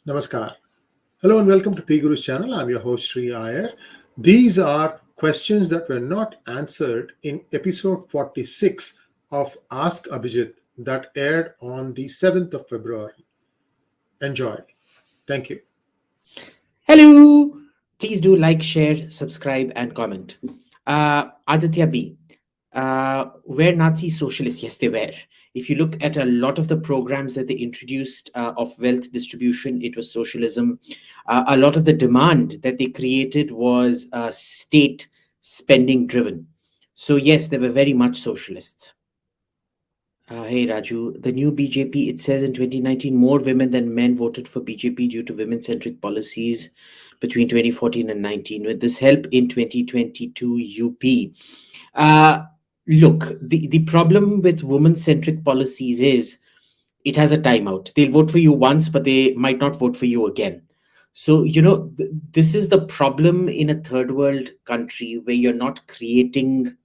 Namaskar. Hello and welcome to PGurus channel. I'm your host Sri Iyer. These are questions that were not answered in episode 46 of Ask Abhijit that aired on the 7th of February. Enjoy. Thank you. Hello! Please do like, share, subscribe, and comment. Aditya B. Were Nazi socialists? Yes, they were. If you look at a lot of the programs that they introduced of wealth distribution, it was socialism. A lot of the demand that they created was state spending driven. So, yes, they were very much socialists. Hey Raju, the new BJP, it says in 2019 more women than men voted for BJP due to women-centric policies between 2014 and 19. With this help in 2022 UP. Look, the problem with women-centric policies is it has a timeout. They'll vote for you once, but they might not vote for you again. So, this is the problem in a third world country where you're not creating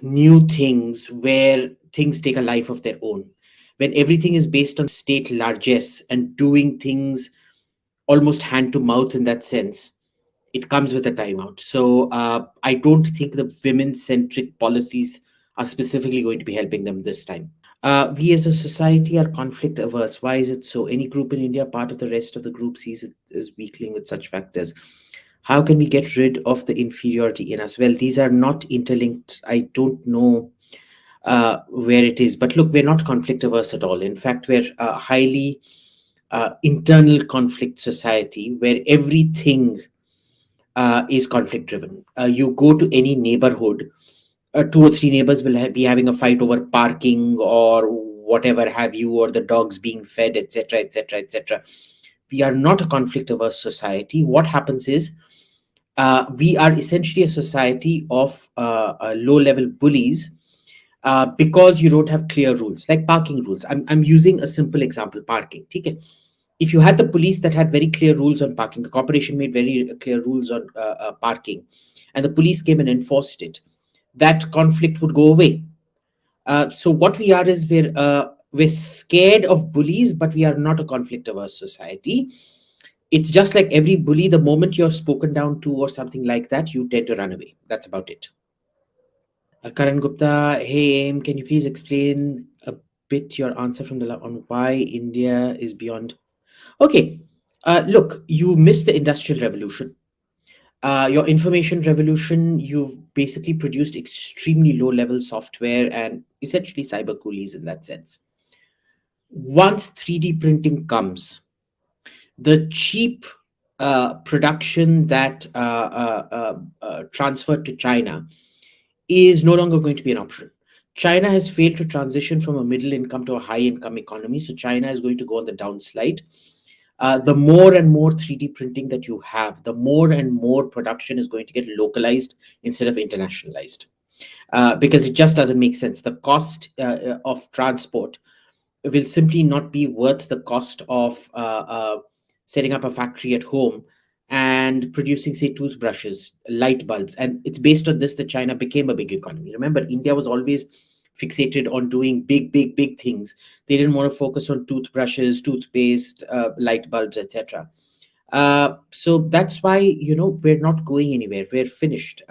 new things where things take a life of their own. When everything is based on state largesse and doing things almost hand to mouth in that sense, it comes with a timeout. So I don't think the women-centric policies are specifically going to be helping them this time. We as a society are conflict averse. Why is it so? Any group in India, part of the rest of the group, sees it as weakling with such factors. How can we get rid of the inferiority in us? Well, these are not interlinked. I don't know where it is. But look, we're not conflict averse at all. In fact, we're a highly internal conflict society where everything is conflict driven. You go to any neighborhood, two or three neighbors will be having a fight over parking or whatever have you, or the dogs being fed, etc., etc., etc. We are not a conflict averse society. What happens is we are essentially a society of low level bullies because you don't have clear rules, like parking rules. I'm using a simple example, parking. Okay? If you had the police that had very clear rules on parking, the corporation made very clear rules on parking, and the police came and enforced it, that conflict would go away. So what we are is we're scared of bullies, but we are not a conflict averse society. It's just like every bully, the moment you're spoken down to or something like that, you tend to run away. That's about it. Karan Gupta, hey Aim, can you please explain a bit your answer from the on why India is beyond? Okay, look, you missed the industrial revolution. Your information revolution, you've basically produced extremely low level software and essentially cyber coolies in that sense. Once 3D printing comes, the cheap production that transferred to China is no longer going to be an option. China has failed to transition from a middle income to a high income economy. So China is going to go on the downslide. The more and more 3D printing that you have, the more and more production is going to get localized instead of internationalized. Because it just doesn't make sense. The cost of transport will simply not be worth the cost of setting up a factory at home and producing, say, toothbrushes, light bulbs. And it's based on this that China became a big economy. Remember, India was always fixated on doing big things. They didn't want to focus on toothbrushes, toothpaste, light bulbs, etc. So that's why, we're not going anywhere. We're finished.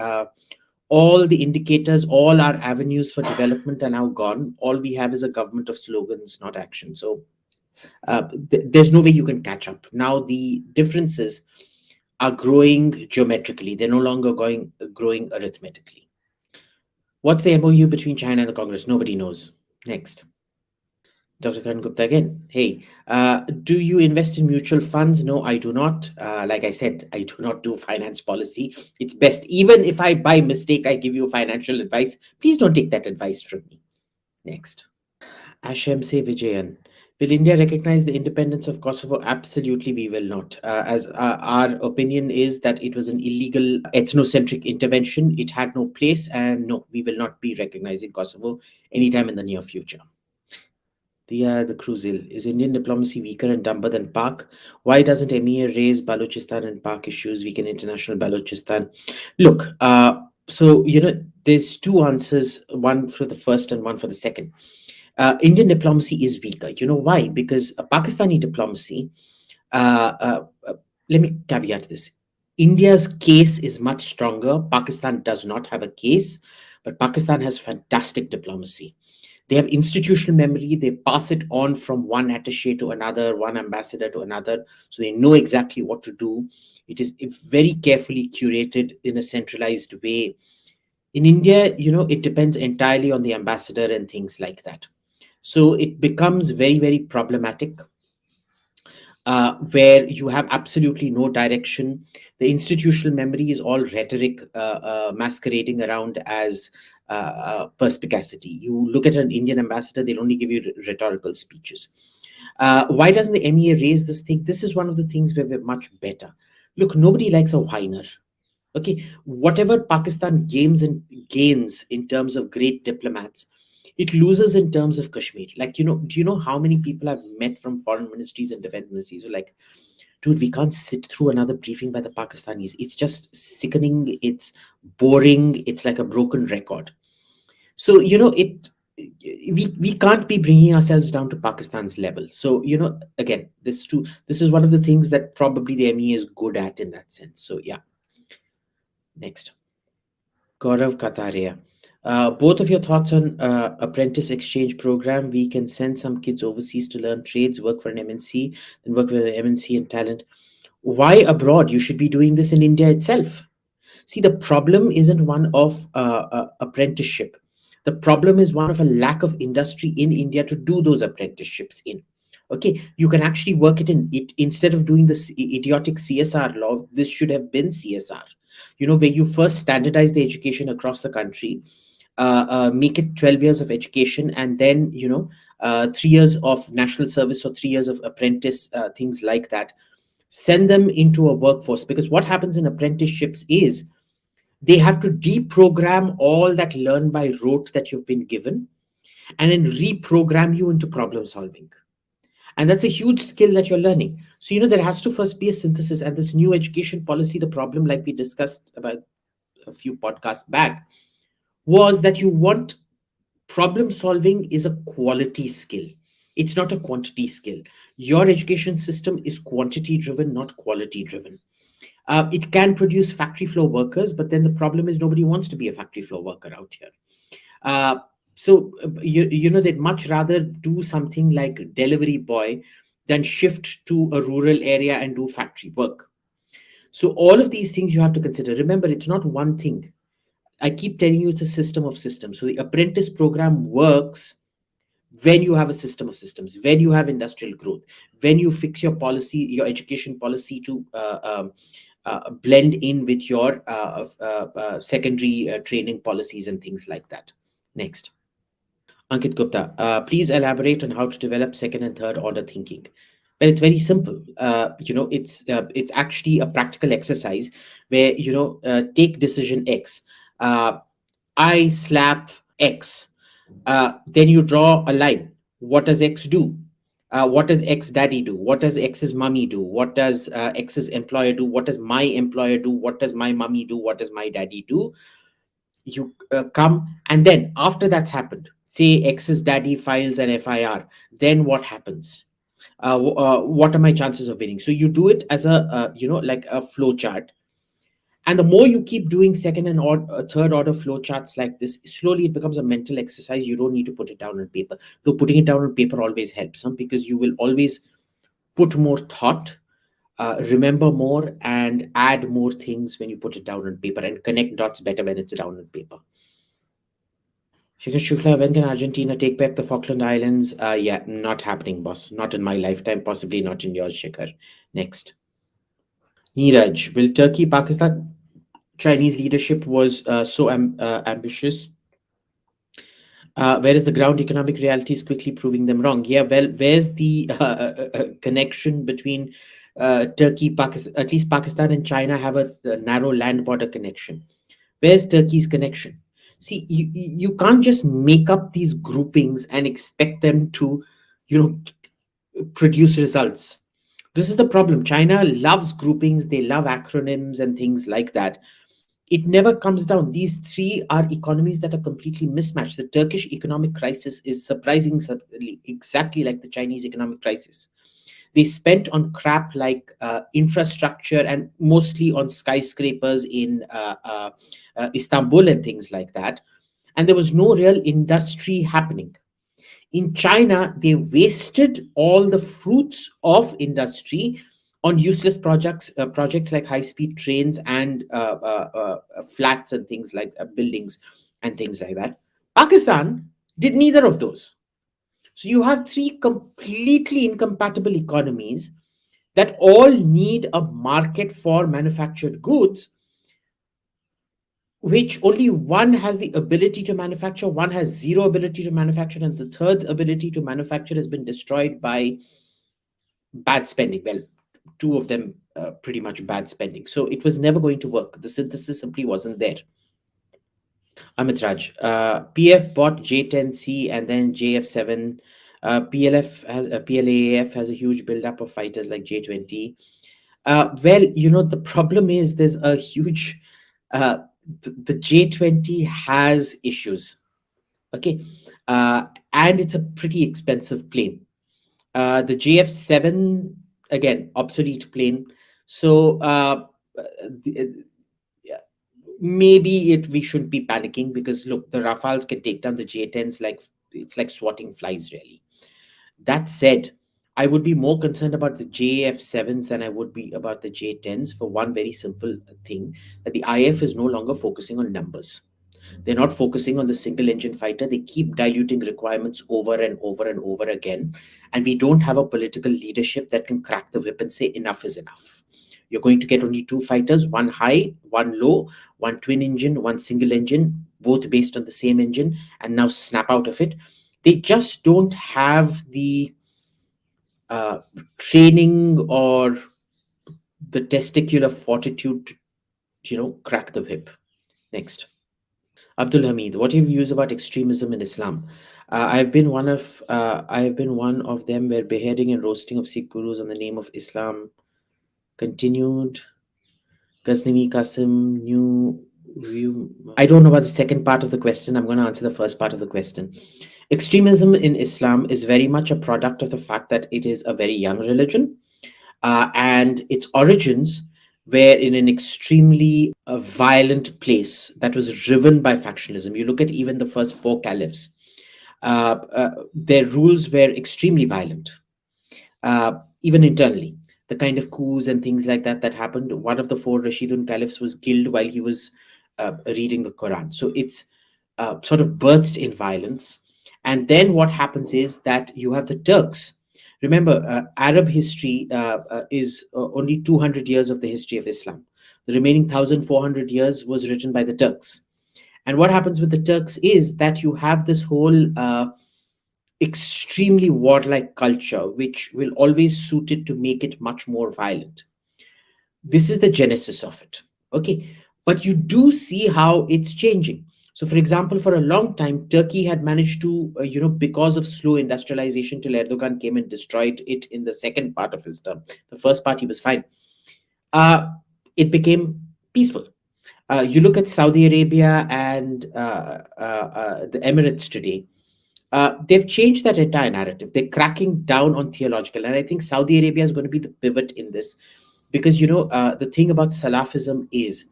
All the indicators, all our avenues for development are now gone. All we have is a government of slogans, not action. So there's no way you can catch up. Now the differences are growing geometrically. They're no longer growing arithmetically. What's the MOU between China and the Congress? Nobody knows. Next. Dr. Karan Gupta again. Hey, do you invest in mutual funds? No, I do not. Like I said, I do not do finance policy. It's best, even if I by mistake, I give you financial advice, please don't take that advice from me. Next. Ashemse Vijayan. Will India recognize the independence of Kosovo? Absolutely, we will not. As our opinion is that it was an illegal ethnocentric intervention. It had no place, and no, we will not be recognizing Kosovo anytime in the near future. Diya D Cruz. Is Indian diplomacy weaker and dumber than Pak? Why doesn't Emir raise Balochistan and Pak issues, weaken international Balochistan? Look, so, there's two answers, one for the first and one for the second. Indian diplomacy is weaker. You know why? Because Pakistani diplomacy, uh, uh, uh, let me caveat this. India's case is much stronger. Pakistan does not have a case, but Pakistan has fantastic diplomacy. They have institutional memory. They pass it on from one attaché to another, one ambassador to another. So they know exactly what to do. It is very carefully curated in a centralized way. In India, it depends entirely on the ambassador and things like that. So it becomes very, very problematic, where you have absolutely no direction. The institutional memory is all rhetoric, masquerading around as perspicacity. You look at an Indian ambassador, they'll only give you rhetorical speeches. Why doesn't the MEA raise this thing? This is one of the things where we're much better. Look, nobody likes a whiner. Okay, whatever Pakistan gains in terms of great diplomats, it loses in terms of Kashmir. Like, do you know how many people I've met from foreign ministries and defense ministries who are like, dude, we can't sit through another briefing by the Pakistanis. It's just sickening. It's boring. It's like a broken record. So, we can't be bringing ourselves down to Pakistan's level. So, again, this is one of the things that probably the ME is good at in that sense. So, yeah. Next. Gaurav Katareya. Both of your thoughts on apprentice exchange program. We can send some kids overseas to learn trades, work for an MNC, then work with an MNC and talent. Why abroad? You should be doing this in India itself. See, the problem isn't one of apprenticeship. The problem is one of a lack of industry in India to do those apprenticeships in. Okay, you can actually work it in it instead of doing this idiotic CSR law. This should have been CSR. Where you first standardize the education across the country, make it 12 years of education, and then 3 years of national service or 3 years of apprentice, things like that. Send them into a workforce, because what happens in apprenticeships is they have to deprogram all that learn by rote that you've been given, and then reprogram you into problem solving. And that's a huge skill that you're learning. So there has to first be a synthesis. And this new education policy, the problem, like we discussed about a few podcasts back, was that you want problem solving is a quality skill. It's not a quantity skill. Your education system is quantity driven, not quality driven. It can produce factory floor workers, but then the problem is nobody wants to be a factory floor worker out here. So they'd much rather do something like delivery boy than shift to a rural area and do factory work. So all of these things you have to consider. Remember, it's not one thing. I keep telling you it's a system of systems. So the apprentice program works when you have a system of systems, when you have industrial growth, when you fix your policy, your education policy to blend in with your secondary training policies and things like that. Next. Ankit Gupta, please elaborate on how to develop second and third order thinking. Well, it's very simple. It's actually a practical exercise where take decision X. I slap X. Then you draw a line. What does X do? What does X daddy do? What does X's mummy do? What does X's employer do? What does my employer do? What does my mummy do? What does my daddy do? You come, and then after that's happened, say X's daddy files an FIR, then what happens? What are my chances of winning? So you do it as a like a flow chart, and the more you keep doing second and third order flow charts like this, slowly it becomes a mental exercise. You don't need to put it down on paper, though putting it down on paper always helps, because you will always put more thought, remember more, and add more things when you put it down on paper, and connect dots better when it's down on paper. Shukla, when can Argentina take back the Falkland Islands? Yeah, not happening, boss. Not in my lifetime, possibly not in yours, Shikhar. Next. Neeraj, will Turkey, Pakistan, Chinese leadership was so ambitious, whereas the ground economic reality is quickly proving them wrong. Yeah, well, where's the connection between Turkey, Pakistan? At least Pakistan and China have a narrow land border connection. Where's Turkey's connection? See, you can't just make up these groupings and expect them to, produce results. This is the problem. China loves groupings, they love acronyms and things like that. It never comes down. These three are economies that are completely mismatched. The Turkish economic crisis is surprisingly exactly like the Chinese economic crisis. They spent on crap like infrastructure and mostly on skyscrapers in Istanbul and things like that. And there was no real industry happening. In China, they wasted all the fruits of industry on useless projects like high-speed trains and flats and things like buildings and things like that. Pakistan did neither of those. So you have three completely incompatible economies that all need a market for manufactured goods, which only one has the ability to manufacture, one has zero ability to manufacture, and the third's ability to manufacture has been destroyed by bad spending. Well, two of them pretty much bad spending. So it was never going to work. The synthesis simply wasn't there. Amit Raj, PF bought J10C and then JF7. PLAAF has a huge buildup of fighters like J20. Well, the problem is there's a huge. The J20 has issues. Okay, and it's a pretty expensive plane. The JF7, again, obsolete plane. So yeah, maybe we shouldn't be panicking, because look, the Rafales can take down the J10s like it's like swatting flies, really. That said, I would be more concerned about the JF7s than I would be about the J10s, for one very simple thing, that the IF is no longer focusing on numbers. They're not focusing on the single engine fighter. They keep diluting requirements over and over and over again. And we don't have a political leadership that can crack the whip and say enough is enough. You're going to get only two fighters, one high, one low, one twin engine, one single engine, both based on the same engine, and now snap out of it. They just don't have the uh, training or the testicular fortitude to, crack the whip. Next. Abdul Hamid, what are your views about extremism in Islam? I have been one of them where beheading and roasting of Sikh gurus in the name of Islam continued. Ghaznavi Qasim, new view. I don't know about the second part of the question. I'm going to answer the first part of the question. Extremism in Islam is very much a product of the fact that it is a very young religion, and its origins were in an extremely violent place that was driven by factionalism. You look at even the first four caliphs, their rules were extremely violent, even internally. The kind of coups and things like that that happened. One of the four Rashidun caliphs was killed while he was reading the Quran. So it's sort of burst in violence. And then what happens is that you have the Turks. Remember, Arab history is only 200 years of the history of Islam. The remaining 1,400 years was written by the Turks. And what happens with the Turks is that you have this whole extremely warlike culture, which will always suit it to make it much more violent. This is the genesis of it. Okay. But you do see how it's changing. So, for example, for a long time, Turkey had managed to, because of slow industrialization till Erdogan came and destroyed it in the second part of his term. The first part, he was fine. Uh, it became peaceful. You look at Saudi Arabia and the Emirates today. They've changed that entire narrative. They're cracking down on theological, and I think Saudi Arabia is going to be the pivot in this, because the thing about Salafism is,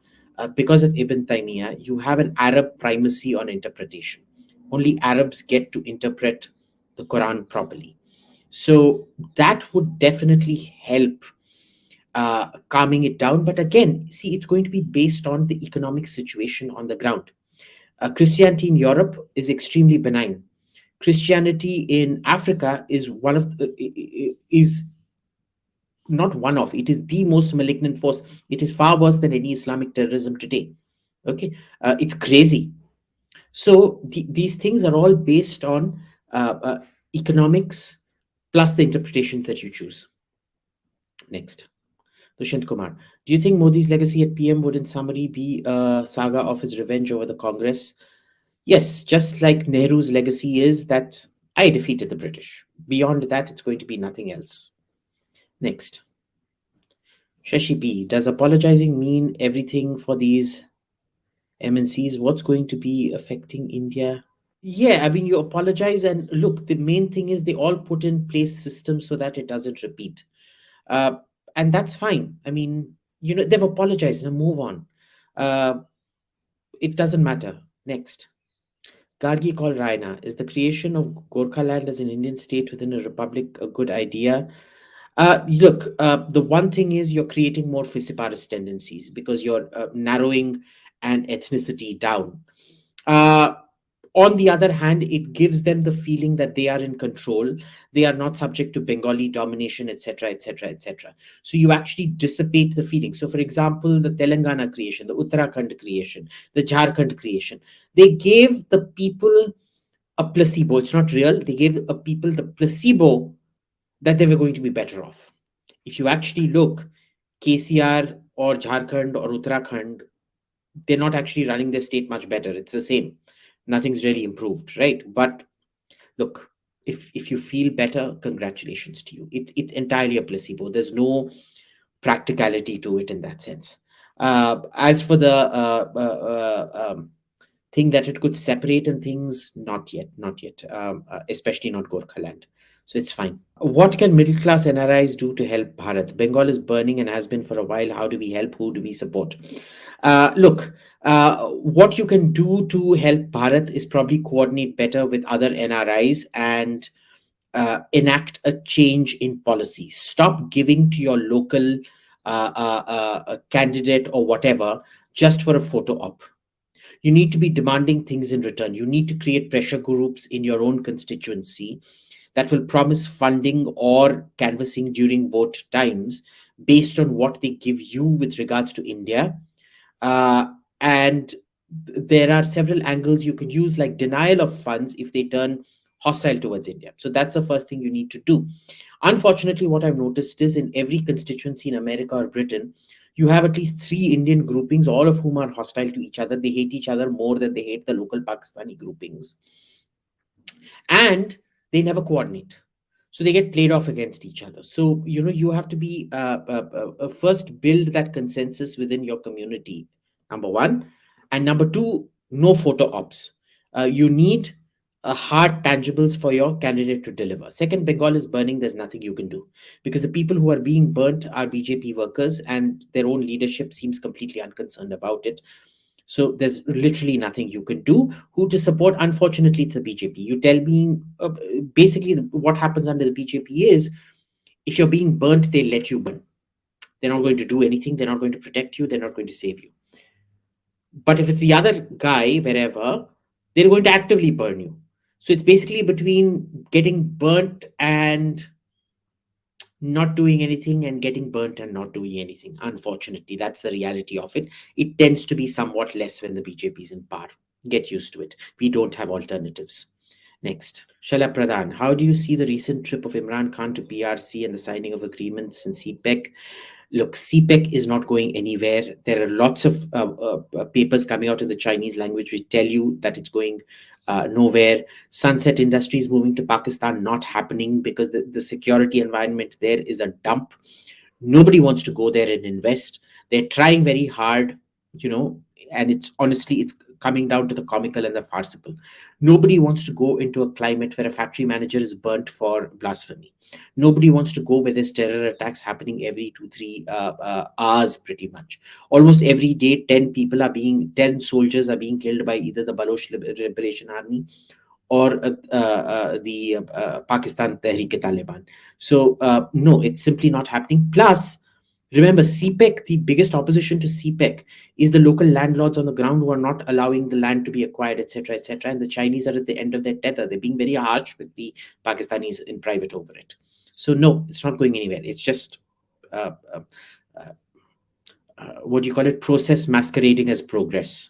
because of Ibn Taymiyyah, you have an Arab primacy on interpretation. Only Arabs get to interpret the Quran properly. So that would definitely help calming it down. But again, see, it's going to be based on the economic situation on the ground. Christianity in Europe is extremely benign. Christianity in Africa is is not one of, it is the most malignant force. It is far worse than any Islamic terrorism today. Okay, it's crazy. So these things are all based on economics plus the interpretations that you choose. Next. Dushyant Kumar, do you think Modi's legacy at PM would, in summary, be a saga of his revenge over the Congress? Yes, just like Nehru's legacy is that I defeated the British. Beyond that, it's going to be nothing else. Next. Shashi P, does apologizing mean everything for these MNCs, what's going to be affecting India? Yeah, I mean, you apologize, and look, the main thing is they all put in place systems so that it doesn't repeat. Uh, and that's fine. I mean, they've apologized. Now move on. Uh, it doesn't matter. Next. Gargi called Raina. Is the creation of Gorkhaland as an Indian state within a republic a good idea? Look, the one thing is you're creating more Fissiparist tendencies because you're narrowing an ethnicity down. Uh, on the other hand, it gives them the feeling that they are in control. They are not subject to Bengali domination, etc., etc., etc. So you actually dissipate the feeling. So, for example, the Telangana creation, the Uttarakhand creation, the Jharkhand creation, they gave the people a placebo. It's not real. They gave a people the placebo that they were going to be better off. If you actually look, KCR or Jharkhand or Uttarakhand, they're not actually running their state much better. It's the same. Nothing's really improved, right? But look, if you feel better, congratulations to you. It's entirely a placebo. There's no practicality to it in that sense. As for the thing that it could separate and things, not yet, not yet. Especially not Gorkhaland. So it's fine. What can middle class NRIs do to help Bharat? Bengal is burning and has been for a while. How do we help? Who do we support? Look, what you can do to help Bharat is probably coordinate better with other NRIs and enact a change in policy. Stop giving to your local candidate or whatever just for a photo op. You need to be demanding things in return. You need to create pressure groups in your own constituency that will promise funding or canvassing during vote times based on what they give you with regards to India. And there are several angles you can use, like denial of funds if they turn hostile towards India. So that's the first thing you need to do. Unfortunately, what I've noticed is in every constituency in America or Britain, you have at least three Indian groupings, all of whom are hostile to each other. They hate each other more than they hate the local Pakistani groupings. And they never coordinate. So they get played off against each other. So, you have to be first build that consensus within your community, number one. And number two, no photo ops. You need hard tangibles for your candidate to deliver. Second, Bengal is burning. There's nothing you can do because the people who are being burnt are BJP workers and their own leadership seems completely unconcerned about it. So there's literally nothing you can do. Who to support? Unfortunately, it's the BJP. You tell me, basically, what happens under the BJP is if you're being burnt, they let you burn. They're not going to do anything. They're not going to protect you. They're not going to save you. But if it's the other guy, wherever, they're going to actively burn you. So it's basically between getting burnt and not doing anything and getting burnt and not doing anything. Unfortunately, that's the reality of it. It tends to be somewhat less when the BJP is in power. Get used to it. We don't have alternatives. Next, Shala Pradhan. How do you see the recent trip of Imran Khan to PRC and the signing of agreements in CPEC? Look, CPEC is not going anywhere. There are lots of papers coming out in the Chinese language which tell you that it's going nowhere. Sunset Industries moving to Pakistan, not happening because the security environment there is a dump. Nobody wants to go there and invest. They're trying very hard, and it's honestly, it's coming down to the comical and the farcical. Nobody wants to go into a climate where a factory manager is burnt for blasphemy. Nobody wants to go where there's terror attacks happening every 2 3 hours, pretty much. Almost every day 10 soldiers are being killed by either the Baloch Liberation Army or the Pakistan Tehreek-e-Taliban. So no, it's simply not happening. Plus, remember, CPEC, the biggest opposition to CPEC is the local landlords on the ground who are not allowing the land to be acquired, etc., etc. And the Chinese are at the end of their tether. They're being very harsh with the Pakistanis in private over it. So no, it's not going anywhere. It's just uh, uh, uh, what do you call it? Process masquerading as progress.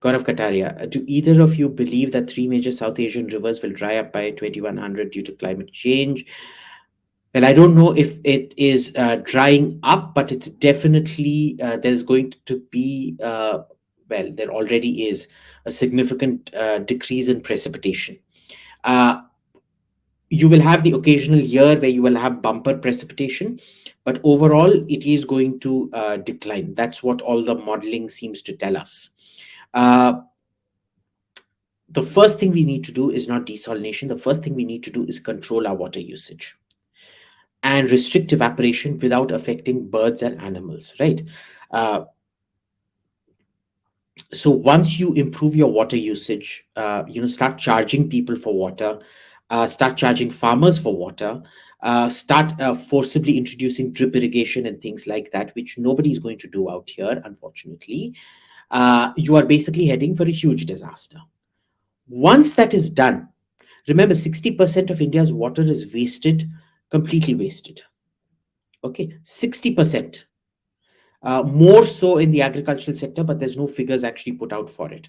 Gaurav Katareya, do either of you believe that three major South Asian rivers will dry up by 2100 due to climate change? Well, I don't know if it is drying up, but it's definitely there's going to be, well, there already is a significant decrease in precipitation. Uh, you will have the occasional year where you will have bumper precipitation, but overall, it is going to decline. That's what all the modeling seems to tell us. Uh, the first thing we need to do is not desalination. The first thing we need to do is control our water usage and restrict evaporation without affecting birds and animals, right? Uh, so once you improve your water usage, start charging people for water, start charging farmers for water, start forcibly introducing drip irrigation and things like that, which nobody is going to do out here, unfortunately. You are basically heading for a huge disaster. Once that is done, remember 60% of India's water is wasted, completely wasted. Okay, 60%. More so in the agricultural sector, but there's no figures actually put out for it.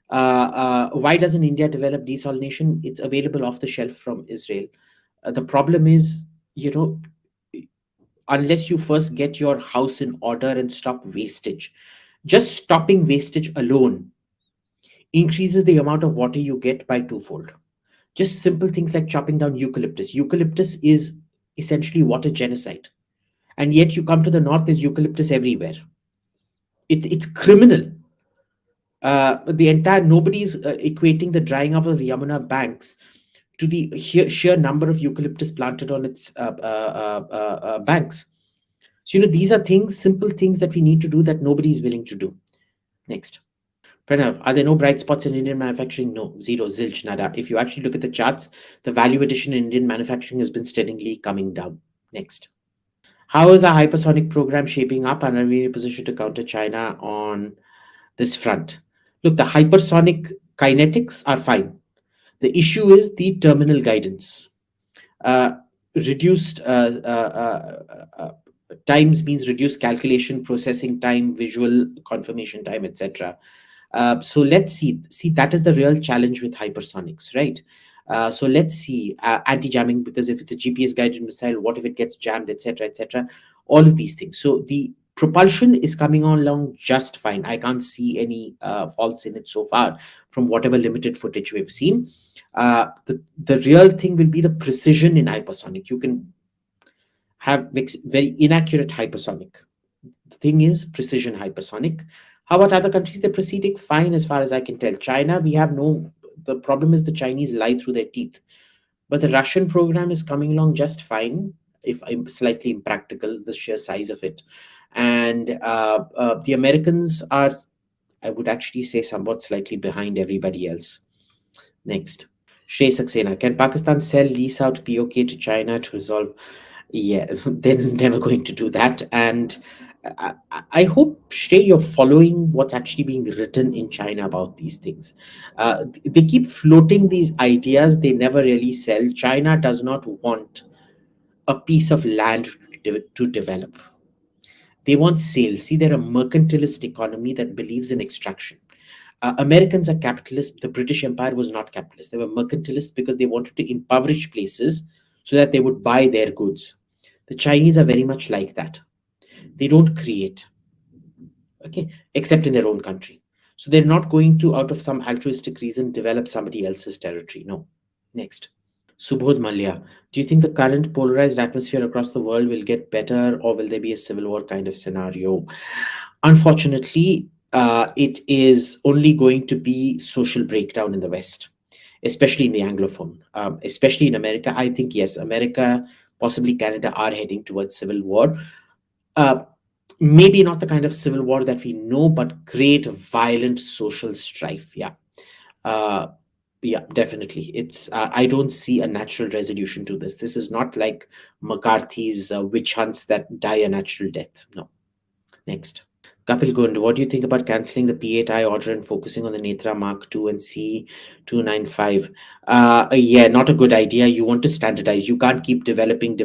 Why doesn't India develop desalination? It's available off the shelf from Israel. The problem is, you know, unless you first get your house in order and stop wastage, just stopping wastage alone increases the amount of water you get by twofold. Just simple things like chopping down eucalyptus. Eucalyptus is essentially water genocide. And yet you come to the north, there's eucalyptus everywhere. It's criminal. The entire nobody's equating the drying up of the Yamuna banks to the sheer number of eucalyptus planted on its banks. So these are things, simple things that we need to do that nobody is willing to do. Next. Pranav, are there no bright spots in Indian manufacturing? No, zero, zilch, nada. If you actually look at the charts, the value addition in Indian manufacturing has been steadily coming down. Next. How is the hypersonic program shaping up, and are we in a position to counter China on this front? Look, the hypersonic kinetics are fine. The issue is the terminal guidance. Uh, reduced times means reduced calculation, processing time, visual confirmation time, etc. So let's see. See, that is the real challenge with hypersonics, right? So let's see anti-jamming, because if it's a GPS guided missile, what if it gets jammed, etc., etc. All of these things. So the propulsion is coming on along just fine. I can't see any faults in it so far from whatever limited footage we've seen. The real thing will be the precision in hypersonic. You can have very inaccurate hypersonic. The thing is precision hypersonic. How about other countries? They're proceeding fine as far as I can tell. China, we have no. The problem is the Chinese lie through their teeth. But the Russian program is coming along just fine, if I'm slightly impractical, the sheer size of it. And the Americans are, I would actually say, somewhat slightly behind everybody else. Next. Shrey Saxena, can Pakistan sell, lease out POK to China to resolve? Yeah, they're never going to do that. And I hope, Shrey, you're following what's actually being written in China about these things. They keep floating these ideas, they never really sell. China does not want a piece of land to develop. They want sales. See, they're a mercantilist economy that believes in extraction. Americans are capitalists. The British Empire was not capitalist. They were mercantilists because they wanted to impoverish places so that they would buy their goods. The Chinese are very much like that. They don't create, okay, except in their own country. So they're not going to, out of some altruistic reason, develop somebody else's territory. No. Next. Subodh Malya, do you think the current polarized atmosphere across the world will get better, or will there be a civil war kind of scenario? Unfortunately, it is only going to be social breakdown in the West, especially in the Anglophone, especially in America. I think, yes, America, possibly Canada, are heading towards civil war. Uh, Maybe not the kind of civil war that we know, but great violent social strife. Yeah. Uh, yeah, definitely. It's I don't see a natural resolution to this. This is not like McCarthy's witch hunts that die a natural death. No. Next. Kapil Gund, what do you think about cancelling the P8I order and focusing on the Netra Mark II and C295? Yeah, not a good idea. You want to standardize. You can't keep developing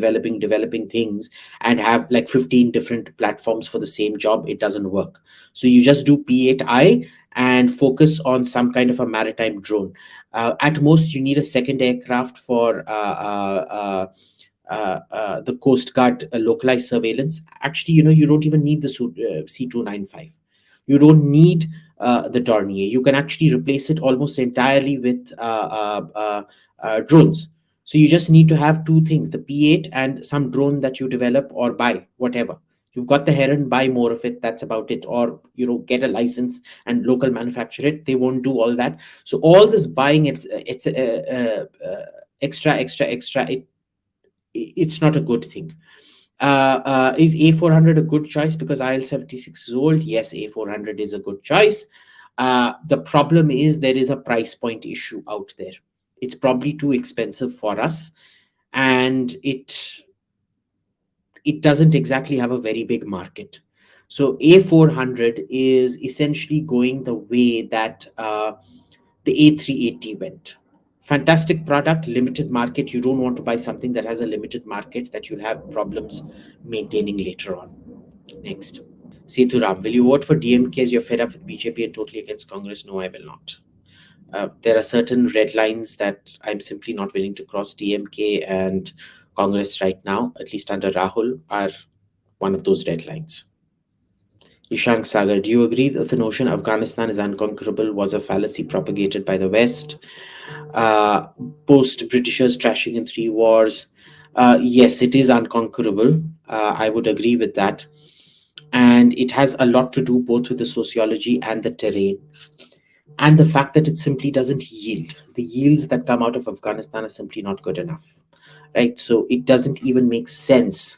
things and have like 15 different platforms for the same job. It doesn't work. So you just do P8I and focus on some kind of a maritime drone. At most, you need a second aircraft for the Coast Guard localized surveillance. Actually, you don't even need the C295. You don't need the Dornier. You can actually replace it almost entirely with drones. So you just need to have two things, the P8 and some drone that you develop or buy, whatever. You've got the heron, buy more of it. That's about it. Or, get a license and local manufacture it. They won't do all that. So all this buying, it's extra, extra, extra. It's not a good thing. Is A400 a good choice because IL-76 is old? Yes, A400 is a good choice. The problem is there is a price point issue out there. It's probably too expensive for us, and it doesn't exactly have a very big market. So A400 is essentially going the way that the A380 went. Fantastic product, limited market. You don't want to buy something that has a limited market that you'll have problems maintaining later on. Next. Sethuram, will you vote for DMK as you're fed up with BJP and totally against Congress? No, I will not. There are certain red lines that I'm simply not willing to cross. DMK and Congress right now, at least under Rahul, are one of those red lines. Ishank Sagar, do you agree that the notion Afghanistan is unconquerable was a fallacy propagated by the West? Post-Britishers trashing in 3 wars. Yes, it is unconquerable. I would agree with that. And it has a lot to do both with the sociology and the terrain, and the fact that it simply doesn't yield. The yields that come out of Afghanistan are simply not good enough, right? So it doesn't even make sense.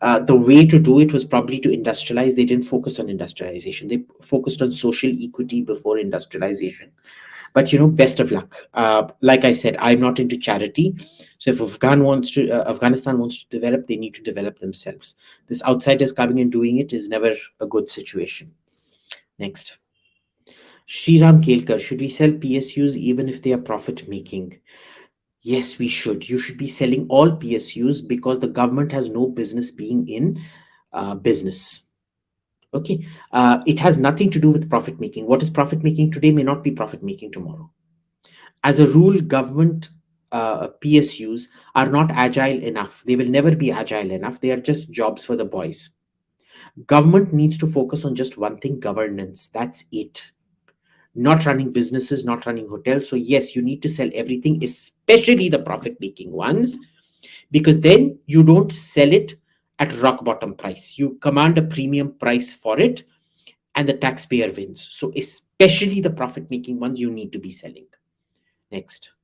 The way to do it was probably to industrialize. They didn't focus on industrialization. They focused on social equity before industrialization. But best of luck. Like I said, I'm not into charity. So if Afghanistan wants to develop, they need to develop themselves. This outsiders coming and doing it is never a good situation. Next. Sriram Kelkar, should we sell PSUs even if they are profit making? Yes, we should. You should be selling all PSUs because the government has no business being in business. Okay. It has nothing to do with profit making. What is profit making today may not be profit making tomorrow. As a rule, government PSUs are not agile enough. They will never be agile enough. They are just jobs for the boys. Government needs to focus on just one thing: governance. That's it. Not running businesses, not running hotels. So yes, you need to sell everything, especially the profit making ones, because then you don't sell it at rock bottom price. You command a premium price for it and the taxpayer wins. So especially the profit making ones you need to be selling. Next.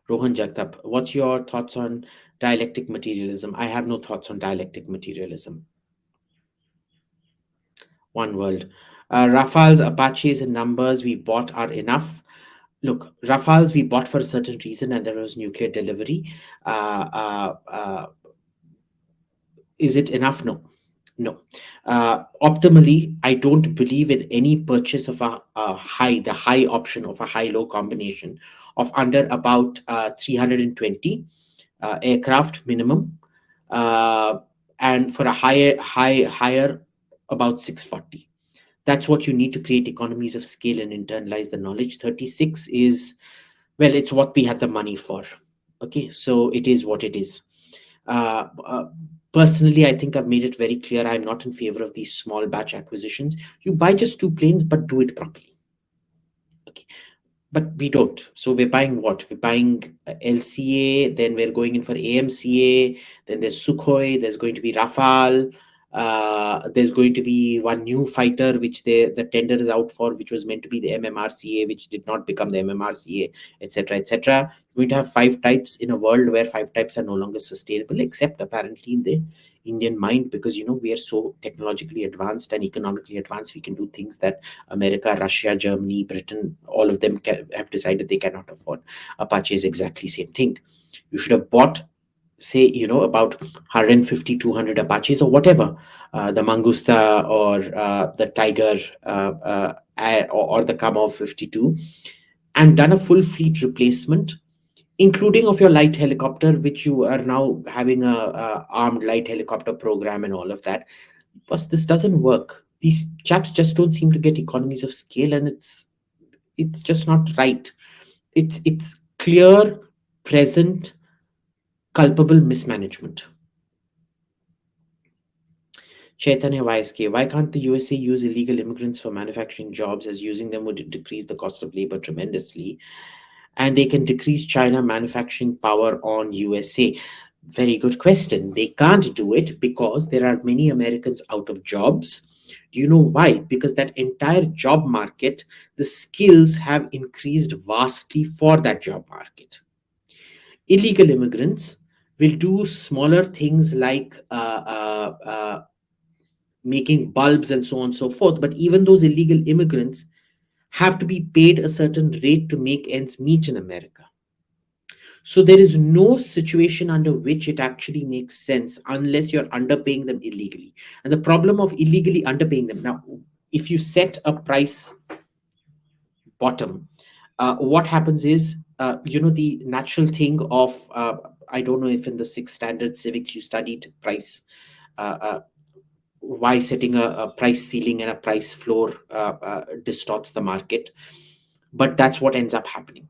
Rohan Jagtap, what's your thoughts on dialectic materialism? I have no thoughts on dialectic materialism. One world. Rafales, Apaches, and numbers we bought are enough. Look, Rafales we bought for a certain reason, and there was nuclear delivery. Is it enough? No. No. Optimally, I don't believe in any purchase of the high option of a high-low combination of under about 320 aircraft minimum, and for a higher about 640. That's what you need to create economies of scale and internalize the knowledge. 36 is, well, it's what we had the money for. Okay, so it is what it is. Personally, I think I've made it very clear I'm not in favor of these small batch acquisitions. You buy just 2 planes, but do it properly. Okay, but we don't. So we're buying what? We're buying LCA, then we're going in for AMCA, then there's Sukhoi, there's going to be Rafale. There's going to be one new fighter which the tender is out for, which was meant to be the MMRCA, which did not become the MMRCA, etc., etc. We're going to have 5 types in a world where 5 types are no longer sustainable, except apparently in the Indian mind, because we are so technologically advanced and economically advanced. We can do things that America, Russia, Germany, Britain, all of them have decided they cannot afford. Apache is exactly same thing. You should have bought, say, about 150, 200 Apaches or whatever, the Mangusta or the Tiger or the Kamov 52, and done a full fleet replacement, including of your light helicopter, which you are now having a armed light helicopter program and all of that. But this doesn't work. These chaps just don't seem to get economies of scale, and it's just not right. It's clear, present, culpable mismanagement. Chaitanya YSK, why can't the USA use illegal immigrants for manufacturing jobs, as using them would decrease the cost of labor tremendously, and they can decrease China manufacturing power on USA? Very good question. They can't do it because there are many Americans out of jobs. Do you know why? Because that entire job market, the skills have increased vastly for that job market. Illegal immigrants will do smaller things like making bulbs and so on and so forth. But even those illegal immigrants have to be paid a certain rate to make ends meet in America. So there is no situation under which it actually makes sense unless you're underpaying them illegally. And the problem of illegally underpaying them now, if you set a price bottom, what happens is, the natural thing of, I don't know if in the sixth standard civics you studied price, uh, uh, why setting a price ceiling and a price floor distorts the market. But that's what ends up happening.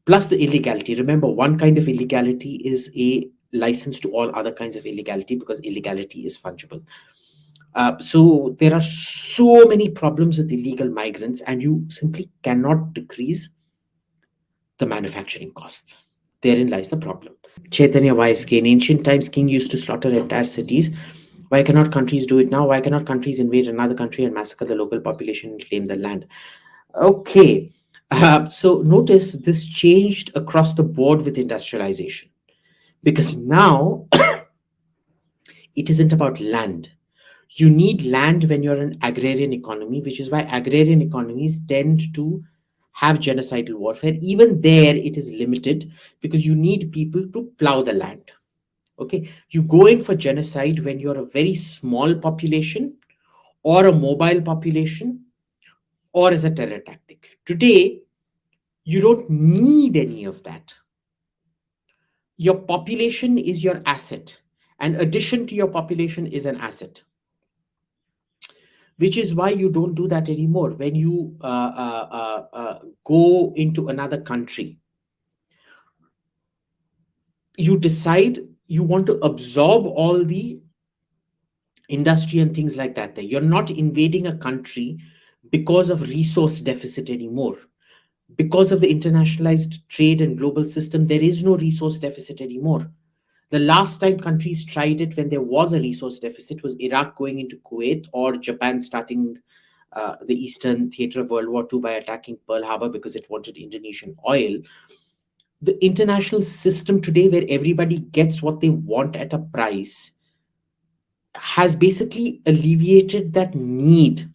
Plus the illegality. Remember, one kind of illegality is a license to all other kinds of illegality because illegality is fungible. So there are so many problems with illegal migrants, and you simply cannot decrease the manufacturing costs. Therein lies the problem. Chaitanya YSK, in ancient times, king used to slaughter entire cities. Why cannot countries do it now? Why cannot countries invade another country and massacre the local population and claim the land? Okay. So notice this changed across the board with industrialization because now it isn't about land. You need land when you're an agrarian economy, which is why agrarian economies tend to have genocidal warfare. Even there, it is limited because you need people to plow the land. Okay, you go in for genocide when you're a very small population or a mobile population or as a terror tactic. Today, you don't need any of that. Your population is your asset, and addition to your population is an asset, which is why you don't do that anymore. When you go into another country, you decide you want to absorb all the industry and things like that there. You're not invading a country because of resource deficit anymore. Because of the internationalized trade and global system, there is no resource deficit anymore. The last time countries tried it when there was a resource deficit was Iraq going into Kuwait or Japan starting the eastern theater of World War II by attacking Pearl Harbor because it wanted Indonesian oil. The international system today, where everybody gets what they want at a price, has basically alleviated that need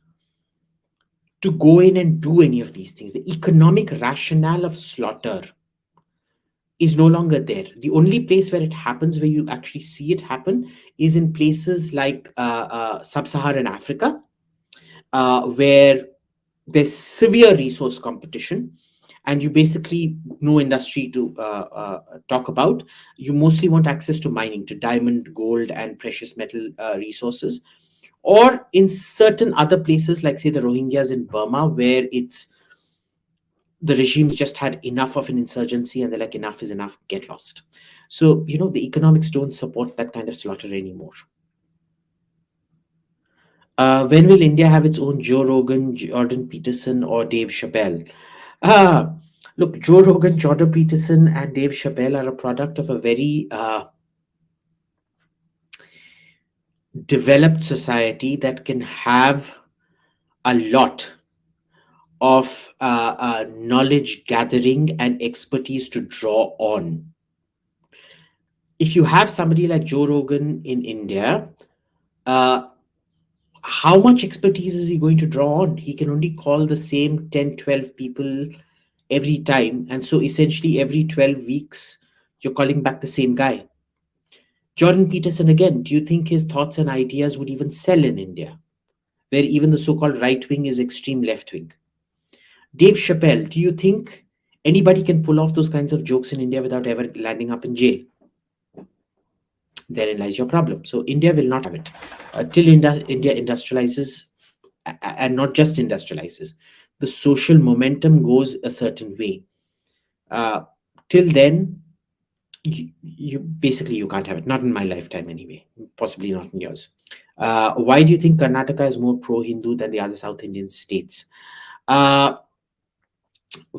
to go in and do any of these things. The economic rationale of slaughter is no longer there. The only place where it happens, where you actually see it happen, is in places like sub-Saharan Africa, where there's severe resource competition, and you basically no industry to talk about. You mostly want access to mining, to diamond, gold, and precious metal resources, or in certain other places, like say the Rohingyas in Burma, where it's the regime's just had enough of an insurgency and they're like, enough is enough, get lost. So, the economics don't support that kind of slaughter anymore. When will India have its own Joe Rogan, Jordan Peterson, or Dave Chappelle? Ah, look, Joe Rogan, Jordan Peterson, and Dave Chappelle are a product of a very developed society that can have a lot of knowledge gathering and expertise to draw on. If you have somebody like Joe Rogan in India, uh, how much expertise is he going to draw on? He can only call the same 10, 12 people every time. And so essentially every 12 weeks, you're calling back the same guy. Jordan Peterson, again, do you think his thoughts and ideas would even sell in India, where even the so-called right wing is extreme left wing? Dave Chappelle, do you think anybody can pull off those kinds of jokes in India without ever landing up in jail? Therein lies your problem. So India will not have it till India industrializes, and not just industrializes. The social momentum goes a certain way. Uh, till then, you basically you can't have it. Not in my lifetime, anyway. Possibly not in yours. Why do you think Karnataka is more pro-Hindu than the other South Indian states? Uh,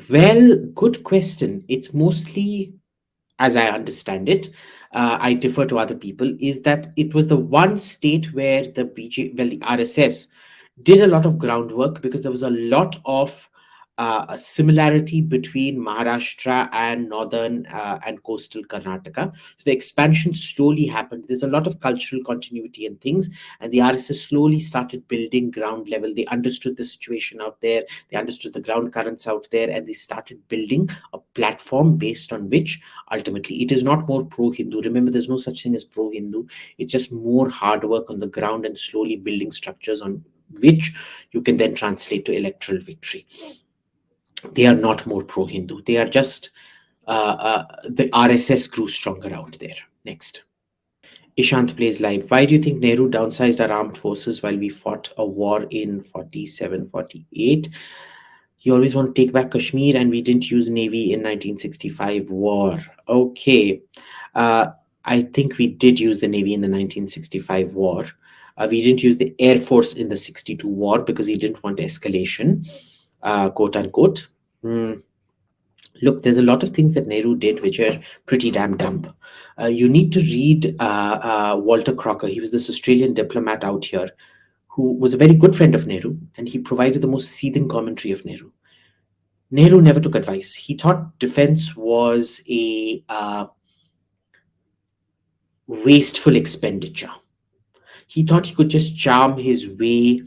well, good question. It's mostly as I understand it, I differ to other people, is that it was the one state where the RSS did a lot of groundwork, because there was a lot of a similarity between Maharashtra and northern and coastal Karnataka. So the expansion slowly happened. There's a lot of cultural continuity and things, and the RSS slowly started building ground level. They understood the situation out there, they understood the ground currents out there, and they started building a platform based on which ultimately it is not more pro-Hindu. Remember, there's no such thing as pro-Hindu. It's just more hard work on the ground and slowly building structures on which you can then translate to electoral victory. They are not more pro-Hindu. They are just the RSS grew stronger out there. Next. Ishant plays live. Why do you think Nehru downsized our armed forces while we fought a war in 47, 48? He always want to take back Kashmir, and we didn't use Navy in 1965 war. Okay. I think we did use the Navy in the 1965 war. We didn't use the Air Force in the 62 war because he didn't want escalation, quote unquote. Look, there's a lot of things that Nehru did which are pretty damn dumb. You need to read Walter Crocker. He was this Australian diplomat out here who was a very good friend of Nehru, and he provided the most seething commentary of Nehru. Nehru never took advice. He thought defense was a wasteful expenditure. He thought he could just charm his way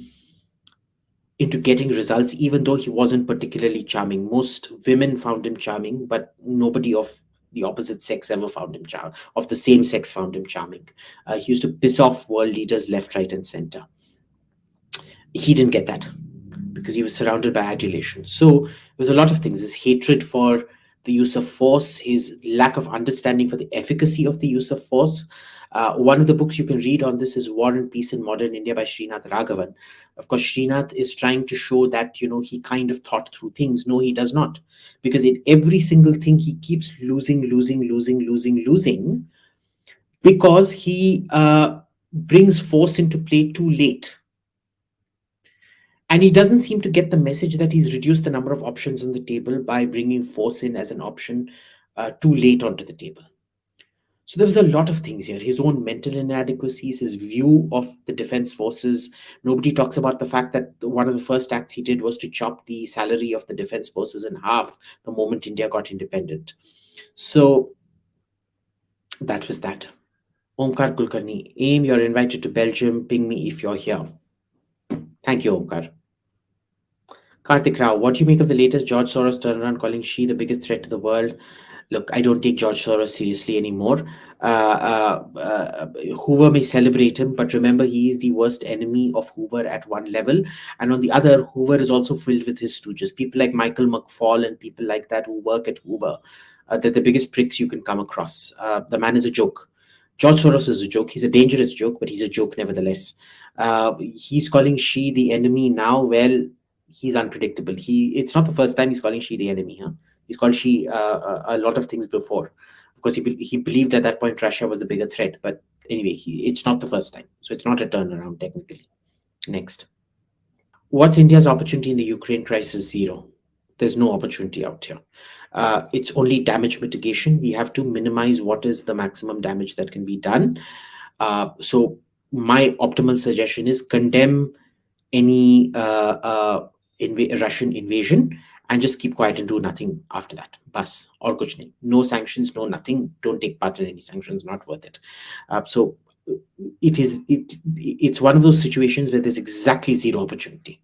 into getting results, even though he wasn't particularly charming. Most women found him charming, but nobody of the opposite sex ever found him charming, of the same sex found him charming. He used to piss off world leaders left, right, and center. He didn't get that because he was surrounded by adulation. So it was a lot of things: his hatred for the use of force, his lack of understanding for the efficacy of the use of force. One of the books you can read on this is War and Peace in Modern India by Srinath Raghavan. Of course, Srinath is trying to show that, he kind of thought through things. No, he does not. Because in every single thing, he keeps losing, because he brings force into play too late. And he doesn't seem to get the message that he's reduced the number of options on the table by bringing force in as an option too late onto the table. So there was a lot of things here. His own mental inadequacies, his view of the defense forces. Nobody talks about the fact that one of the first acts he did was to chop the salary of the defense forces in half the moment India got independent. So that was that. Omkar Kulkarni, aim, you're invited to Belgium. Ping me if you're here. Thank you, Omkar. Karthik Rao, what do you make of the latest George Soros turnaround calling Xi the biggest threat to the world? Look, I don't take George Soros seriously anymore. Hoover may celebrate him, but remember, he is the worst enemy of Hoover at one level. And on the other, Hoover is also filled with his stooges. People like Michael McFaul and people like that who work at Hoover. They're the biggest pricks you can come across. The man is a joke. George Soros is a joke. He's a dangerous joke, but he's a joke nevertheless. He's calling Xi the enemy now. Well, he's unpredictable. It's not the first time he's calling Xi the enemy. He's called Xi a lot of things before. Of course, he believed at that point Russia was the bigger threat. But anyway, it's not the first time. So it's not a turnaround technically. Next. What's India's opportunity in the Ukraine crisis? Zero. There's no opportunity out here. It's only damage mitigation. We have to minimize what is the maximum damage that can be done. So my optimal suggestion is condemn any Russian invasion and just keep quiet and do nothing after that. Bas, or kuch nahi. No sanctions, no nothing. Don't take part in any sanctions. Not worth it. So it's one of those situations where there's exactly zero opportunity.